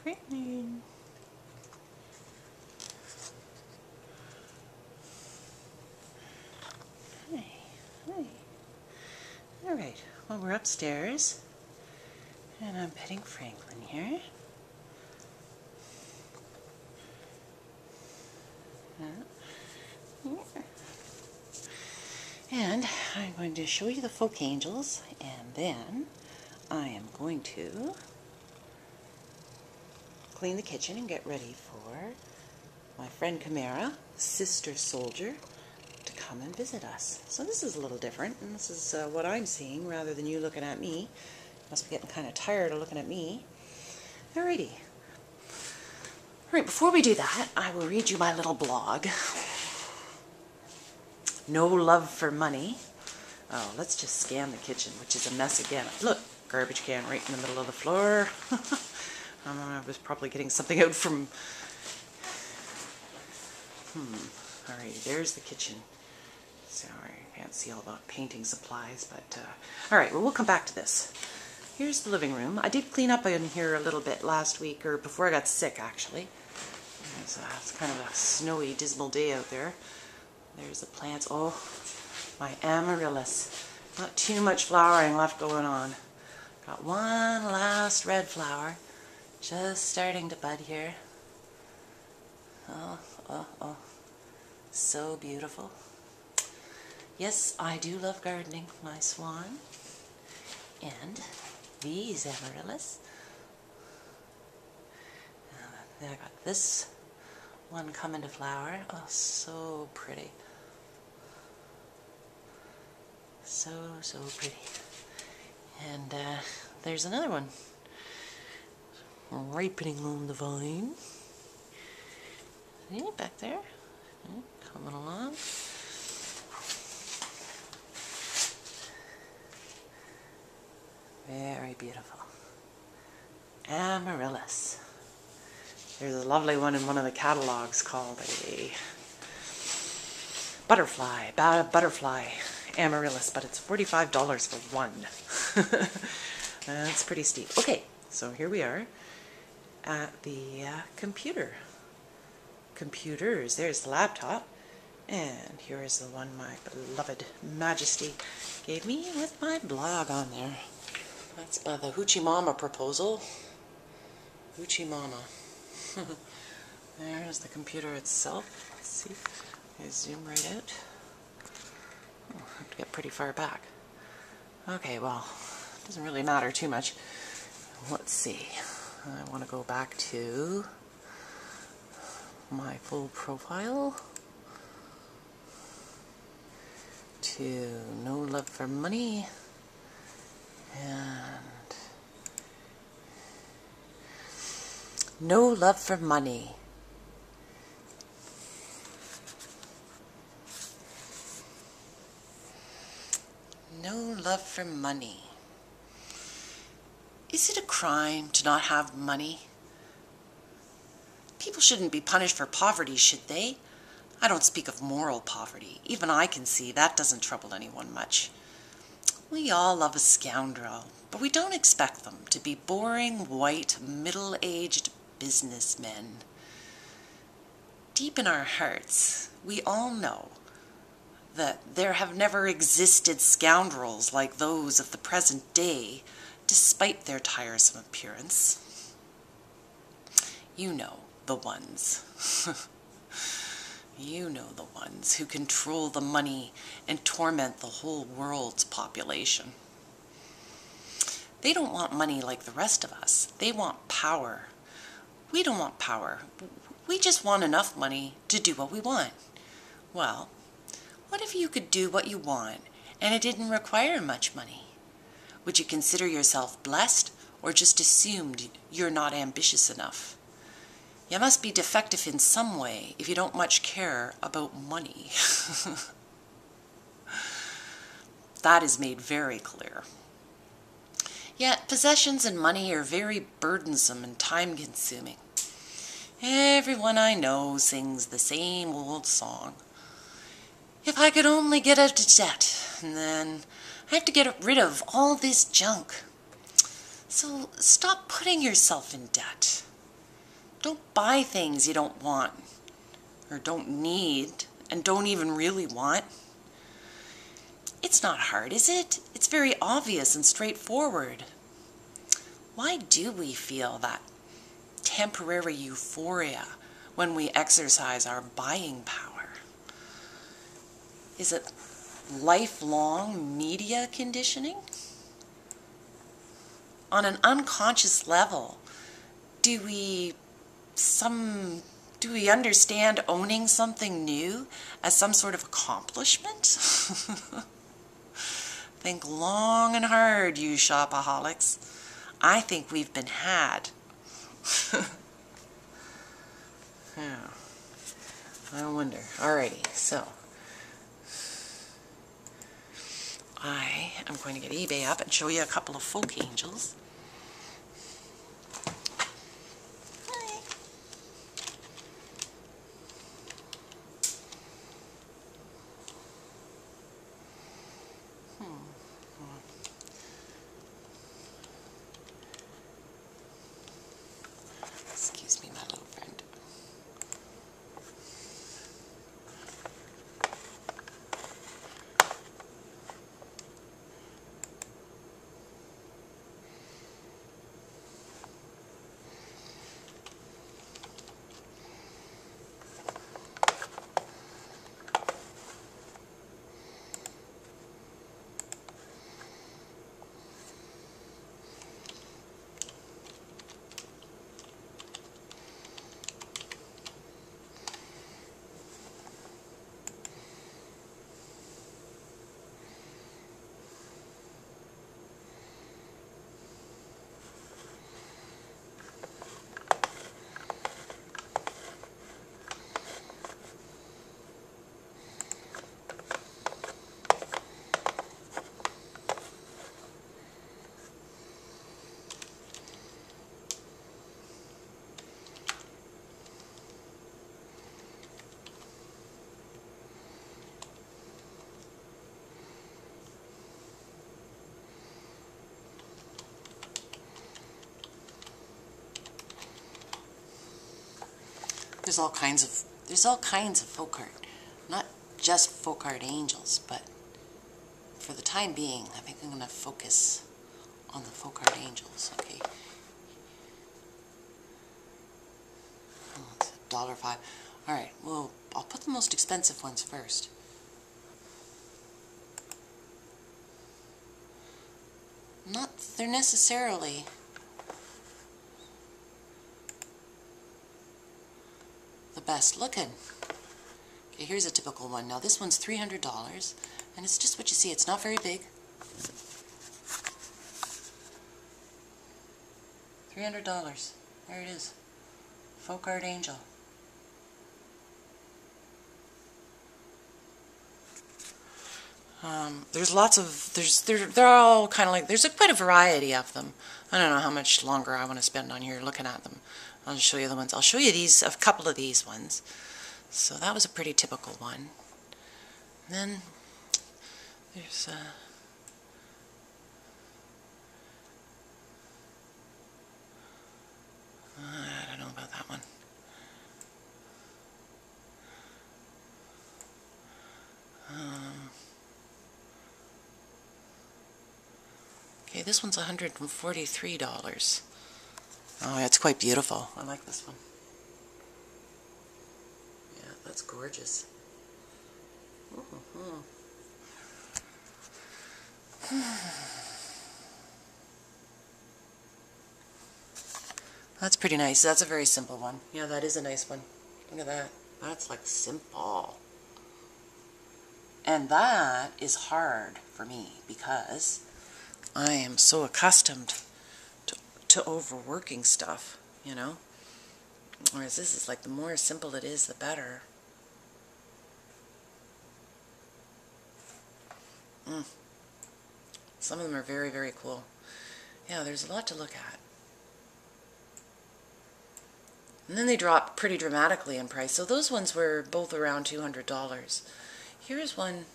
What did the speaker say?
Franklin. Hi. Hi. All right. Well, we're upstairs, and I'm petting Franklin here. And I'm going to show you the folk angels, and then I am going to clean the kitchen and get ready for my friend Camara, sister soldier, to come and visit us. So this is a little different, and this is what I'm seeing rather than you looking at me. Must be getting kind of tired of looking at me. Alrighty. Alright, before we do that, I will read you my little blog. No love for money. Oh, let's just scan the kitchen, which is a mess again. Look, garbage can right in the middle of the floor. I was probably getting something out from... Alright, there's the kitchen. Sorry, I can't see all the painting supplies, but... Alright, well, we'll come back to this. Here's the living room. I did clean up in here a little bit last week, or before I got sick, actually. It's kind of a snowy, dismal day out there. There's the plants. Oh, my amaryllis. Not too much flowering left going on. Got one last red flower. Just starting to bud here. Oh, oh, oh. So beautiful. Yes, I do love gardening, my swan. And these amaryllis. Then I got this one coming to flower. Oh, so pretty. So, so pretty. And there's another one ripening on the vine. See, back there. Coming along. Very beautiful. Amaryllis. There's a lovely one in one of the catalogs called a butterfly amaryllis, but it's $45 for one. That's pretty steep. Okay, so here we are at the computer. Computers. There's the laptop, and here is the one my beloved Majesty gave me with my blog on there. That's by the Hoochie Mama proposal. Hoochie Mama. There's the computer itself. Let's see. I zoom right out. Oh, I have to get pretty far back. Okay, well, it doesn't really matter too much. Let's see. I want to go back to my full profile. To No Love for Money. And No Love for Money. No love for money. Is it a crime to not have money? People shouldn't be punished for poverty, should they? I don't speak of moral poverty. Even I can see that doesn't trouble anyone much. We all love a scoundrel, but we don't expect them to be boring, white, middle-aged businessmen. Deep in our hearts, we all know that there have never existed scoundrels like those of the present day, despite their tiresome appearance. You know the ones. You know the ones who control the money and torment the whole world's population. They don't want money like the rest of us. They want power. We don't want power. We just want enough money to do what we want. Well, what if you could do what you want and it didn't require much money? Would you consider yourself blessed or just assumed you're not ambitious enough? You must be defective in some way if you don't much care about money. That is made very clear. Yet possessions and money are very burdensome and time-consuming. Everyone I know sings the same old song. If I could only get out of debt, then I have to get rid of all this junk. So stop putting yourself in debt. Don't buy things you don't want or don't need and don't even really want. It's not hard, is it? It's very obvious and straightforward. Why do we feel that temporary euphoria when we exercise our buying power? Is it lifelong media conditioning? On an unconscious level, do we understand owning something new as some sort of accomplishment? Think long and hard, you shopaholics. I think we've been had. Yeah. I wonder. Alrighty, so I am going to get eBay up and show you a couple of folk angels. Hi. Excuse me, my little friend. There's all kinds of folk art, not just folk art angels, but for the time being, I think I'm going to focus on the folk art angels. Okay, oh, it's $1.05. All right, well, I'll put the most expensive ones first. They're necessarily the best looking. Okay, here's a typical one. Now this one's $300, and it's just what you see. It's not very big. $300. There it is. Folk art angel. There's lots of, they're all kind of like, there's quite a variety of them. I don't know how much longer I want to spend on here looking at them. I'll just show you the ones. I'll show you these, a couple of these ones. So that was a pretty typical one. And then there's I don't know about that one. Okay, this one's $143. Oh, it's quite beautiful. I like this one. Yeah, that's gorgeous. That's pretty nice. That's a very simple one. Yeah, that is a nice one. Look at that. That's like simple. And that is hard for me because I am so accustomed to overworking stuff, you know? Whereas this is like, the more simple it is, the better. Some of them are very, very cool. Yeah, there's a lot to look at. And then they drop pretty dramatically in price. So those ones were both around $200. Here's one